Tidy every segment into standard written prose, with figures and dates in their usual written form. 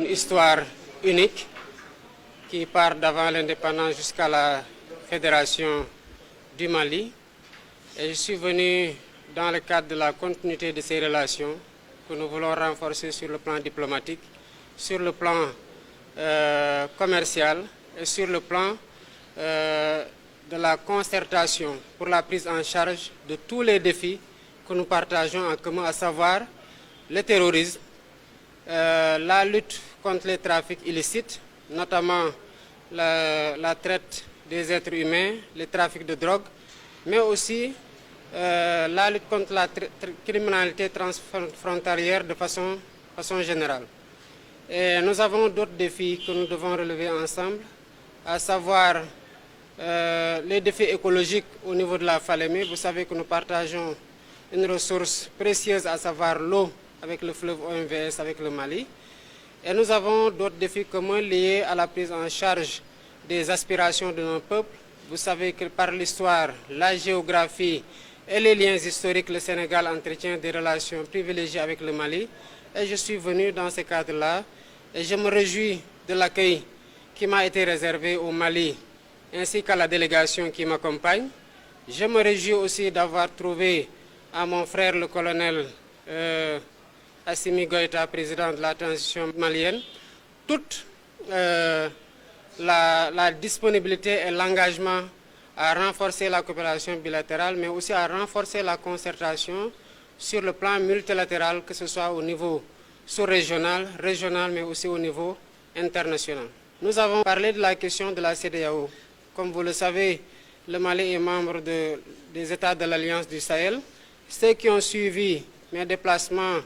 Une histoire unique qui part d'avant l'indépendance jusqu'à la fédération du Mali. Et je suis venu dans le cadre de la continuité de ces relations que nous voulons renforcer sur le plan diplomatique, sur le plan commercial et sur le plan de la concertation pour la prise en charge de tous les défis que nous partageons en commun, à savoir le terrorisme, la lutte contre les trafics illicites, notamment la traite des êtres humains, les trafics de drogue, mais aussi la lutte contre la criminalité transfrontalière de façon générale. Et nous avons d'autres défis que nous devons relever ensemble, à savoir les défis écologiques au niveau de la Falémé. Vous savez que nous partageons une ressource précieuse, à savoir l'eau, avec le fleuve OMVS, avec le Mali. Et nous avons d'autres défis communs liés à la prise en charge des aspirations de nos peuples. Vous savez que par l'histoire, la géographie et les liens historiques, le Sénégal entretient des relations privilégiées avec le Mali. Et je suis venu dans ce cadre-là et je me réjouis de l'accueil qui m'a été réservé au Mali ainsi qu'à la délégation qui m'accompagne. Je me réjouis aussi d'avoir trouvé à mon frère le colonel Assimi Goïta, président de la transition malienne, toute la disponibilité et l'engagement à renforcer la coopération bilatérale, mais aussi à renforcer la concertation sur le plan multilatéral, que ce soit au niveau sous-régional, régional, mais aussi au niveau international. Nous avons parlé de la question de la CEDEAO. Comme vous le savez, le Mali est membre des États de l'Alliance du Sahel. Ceux qui ont suivi mes déplacements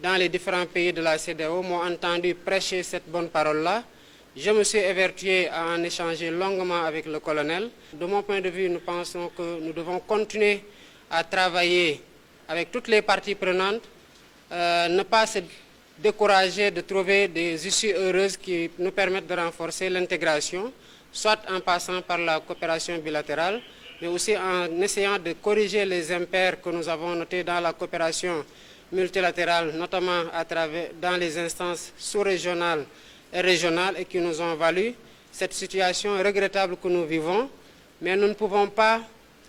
dans les différents pays de la CEDEAO m'ont entendu prêcher cette bonne parole-là. Je me suis évertué à en échanger longuement avec le colonel. De mon point de vue, nous pensons que nous devons continuer à travailler avec toutes les parties prenantes, ne pas se décourager de trouver des issues heureuses qui nous permettent de renforcer l'intégration, soit en passant par la coopération bilatérale, mais aussi en essayant de corriger les impairs que nous avons notés dans la coopération multilatérale, notamment dans les instances sous-régionales et régionales, et qui nous ont valu cette situation regrettable que nous vivons. Mais nous ne pouvons pas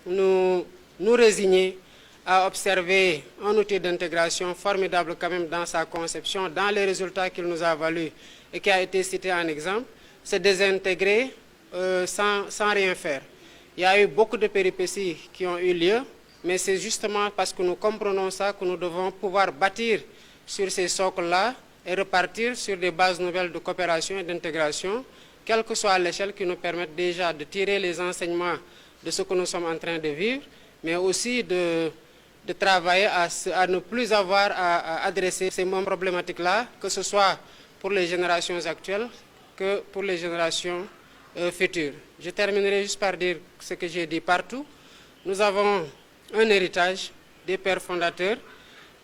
nous résigner à observer un outil d'intégration formidable quand même dans sa conception, dans les résultats qu'il nous a valu et qui a été cité en exemple, se désintégrer sans rien faire. Il y a eu beaucoup de péripéties qui ont eu lieu, mais c'est justement parce que nous comprenons ça que nous devons pouvoir bâtir sur ces socles-là et repartir sur des bases nouvelles de coopération et d'intégration, quelle que soit l'échelle, qui nous permettent déjà de tirer les enseignements de ce que nous sommes en train de vivre, mais aussi de travailler à ne plus avoir à adresser ces mêmes problématiques-là, que ce soit pour les générations actuelles que pour les générations futures. Je terminerai juste par dire ce que j'ai dit partout. Nous avons un héritage des pères fondateurs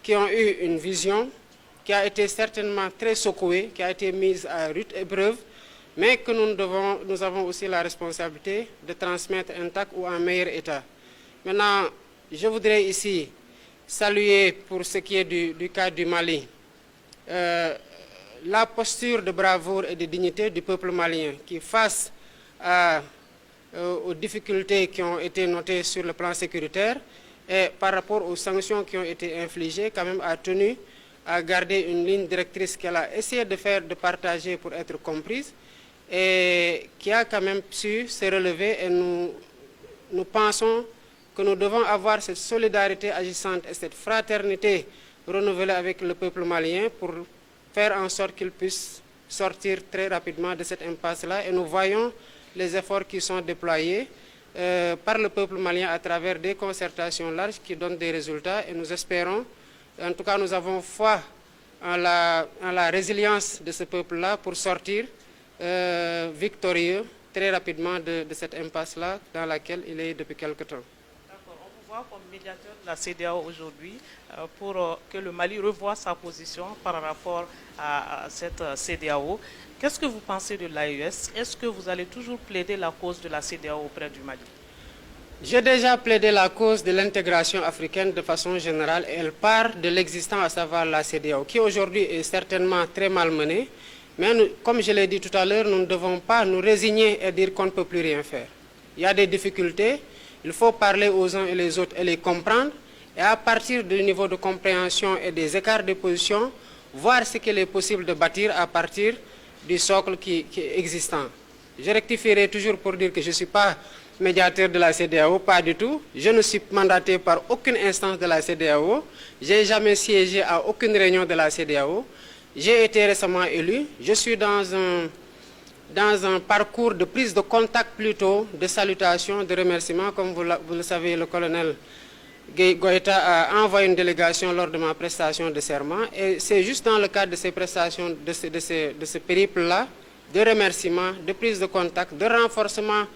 qui ont eu une vision qui a été certainement très secouée, qui a été mise à rude épreuve, mais que nous avons aussi la responsabilité de transmettre intact ou en meilleur état. Maintenant, je voudrais ici saluer, pour ce qui est du cas du Mali, la posture de bravoure et de dignité du peuple malien qui, face aux difficultés qui ont été notées sur le plan sécuritaire et par rapport aux sanctions qui ont été infligées, quand même a tenu à garder une ligne directrice qu'elle a essayé de partager pour être comprise et qui a quand même su se relever, et nous pensons que nous devons avoir cette solidarité agissante et cette fraternité renouvelée avec le peuple malien pour faire en sorte qu'il puisse sortir très rapidement de cette impasse-là. Et nous voyons les efforts qui sont déployés par le peuple malien à travers des concertations larges qui donnent des résultats, et nous espérons, en tout cas nous avons foi en la résilience de ce peuple-là pour sortir victorieux très rapidement de cette impasse-là dans laquelle il est depuis quelque temps. D'accord, on vous voit comme médiateur de la CEDEAO aujourd'hui pour que le Mali revoie sa position par rapport à cette CEDEAO. Qu'est-ce que vous pensez de l'AES? Est-ce que vous allez toujours plaider la cause de la CEDEAO auprès du Mali? J'ai déjà plaidé la cause de l'intégration africaine de façon générale, et elle part de l'existant, à savoir la CEDEAO, qui aujourd'hui est certainement très malmenée, Mais comme je l'ai dit tout à l'heure, nous ne devons pas nous résigner et dire qu'on ne peut plus rien faire. Il y a des difficultés, il faut parler aux uns et les autres et les comprendre. Et à partir du niveau de compréhension et des écarts de position, voir ce qu'il est possible de bâtir à partir du socle qui est existant. Je rectifierai toujours pour dire que je ne suis pas médiateur de la CEDEAO, pas du tout. Je ne suis mandaté par aucune instance de la CEDEAO. Je n'ai jamais siégé à aucune réunion de la CEDEAO. J'ai été récemment élu. Je suis dans un parcours de prise de contact plutôt, de salutation, de remerciement. Comme vous le savez, le colonel Goïta a envoyé une délégation lors de ma prestation de serment. Et c'est juste dans le cadre de ces prestations, de ce périple-là, de remerciement, de prise de contact, de renforcement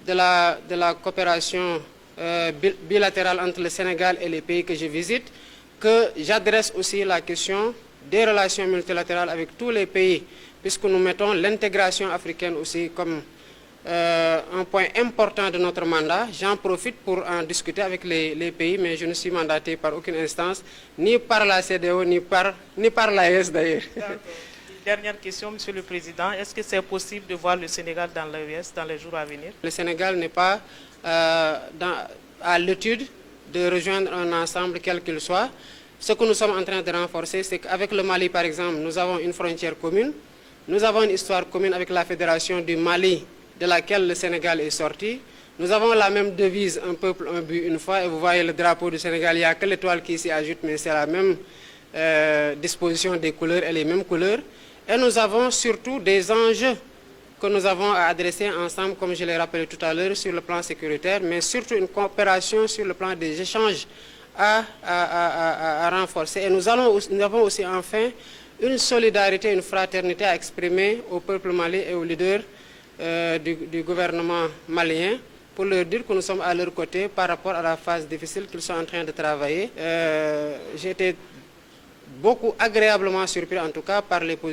de la coopération bilatérale entre le Sénégal et les pays que je visite, que j'adresse aussi la question des relations multilatérales avec tous les pays, puisque nous mettons l'intégration africaine aussi comme un point important de notre mandat. J'en profite pour en discuter avec les pays, mais je ne suis mandaté par aucune instance, ni par la CEDEAO, ni par l'AES d'ailleurs. Dernière question, Monsieur le Président. Est-ce que c'est possible de voir le Sénégal dans l'AES dans les jours à venir? Le Sénégal n'est pas à l'étude de rejoindre un ensemble quel qu'il soit. Ce que nous sommes en train de renforcer, c'est qu'avec le Mali, par exemple, nous avons une frontière commune. Nous avons une histoire commune avec la Fédération du Mali, de laquelle le Sénégal est sorti. Nous avons la même devise, un peuple, un but, une foi. Et vous voyez le drapeau du Sénégal, il n'y a que l'étoile qui s'y ajoute, mais c'est la même disposition des couleurs et les mêmes couleurs. Et nous avons surtout des enjeux que nous avons à adresser ensemble, comme je l'ai rappelé tout à l'heure, sur le plan sécuritaire, mais surtout une coopération sur le plan des échanges à renforcer. Et nous avons aussi enfin une solidarité, une fraternité à exprimer au peuple malien et aux leaders du gouvernement malien pour leur dire que nous sommes à leur côté par rapport à la phase difficile qu'ils sont en train de travailler. J'ai été beaucoup agréablement surpris en tout cas par les positions